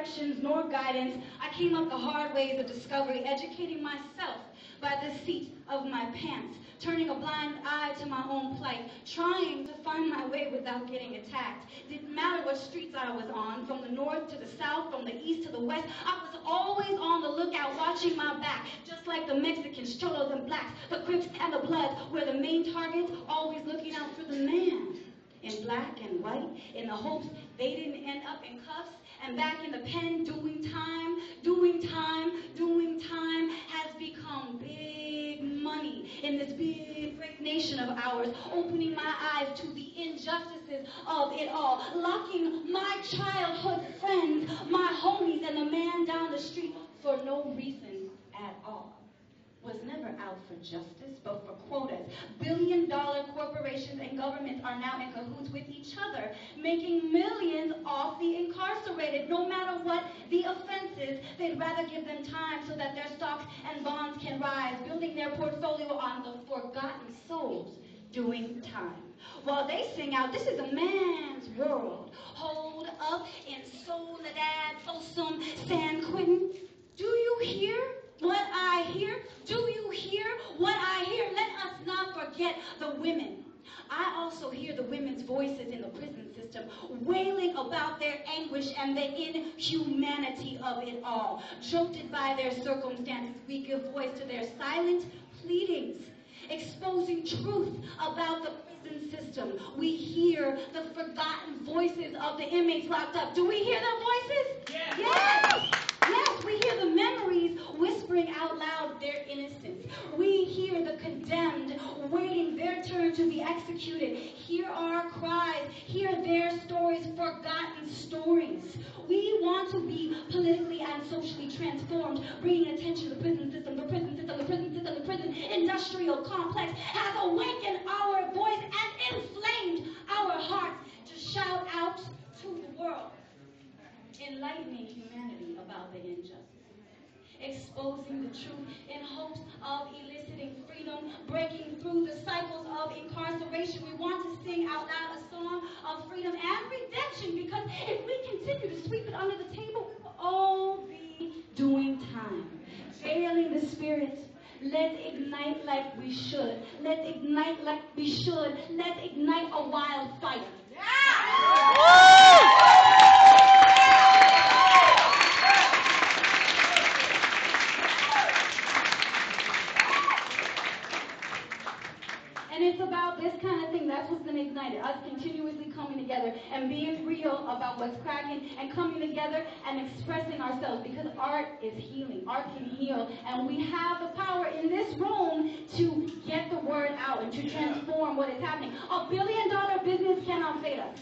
directions nor guidance. I came up the hard ways of discovery, educating myself by the seat of my pants, turning a blind eye to my own plight, trying to find my way without getting attacked. Didn't matter what streets I was on, from the north to the south, from the east to the west, I was always on the lookout, watching my back, just like the Mexicans, Cholos and Blacks, the Crips and the Bloods, were the main targets, always looking out for the man in black and white, in the hopes they didn't end up in cuffs and back in the pen doing time. Doing time has become big money in this big, great nation of ours, opening my eyes to the injustices of it all, locking my childhood friends, my homies, and the man down the street for no reason at all. Was never out for justice, but for quotas. Billion-dollar corporations and governments are now in cahoots with each other, making millions off the incarcerated. No matter what the offenses, they'd rather give them time so that their stocks and bonds can rise, building their portfolio on the forgotten souls doing time. While they sing out, this is a man's world. Hold up in Soledad, Folsom, San Quentin. Do you hear what I hear? Do you hear what I hear? Let us not forget the women. I also hear the women's voices in the prison system wailing about their anguish and the inhumanity of it all. Jolted by their circumstances, we give voice to their silent pleadings, exposing truth about the prison system. We hear the forgotten voices of the inmates locked up. Do we hear their voices? Yeah. Yes! Yes, we hear the memories whispering out loud their innocence. We hear the condemned waiting their turn to be executed. Hear our cries, hear their stories, forgotten stories. We want to be politically and socially transformed, bringing attention to the prison system, the prison system, the prison system, the prison industrial complex has awakened our voice and inflamed our hearts to shout out to the world, enlightening humanity about the injustice, exposing the truth in hopes of eliciting freedom, breaking through the cycles of incarceration. We want to sing out loud a song of freedom and redemption, because if we continue to sweep it under the table, we will all be doing time, failing the spirit. Let's ignite like we should. Let's ignite like we should. Let's ignite a wildfire. And it's about this kind of thing. That's what's going to ignite it. Us continuously coming together and being real about what's cracking and coming together and expressing ourselves, because art is healing. Art can heal. And we have the power in this room to get the word out and to transform what is happening. $1 billion business cannot fade us.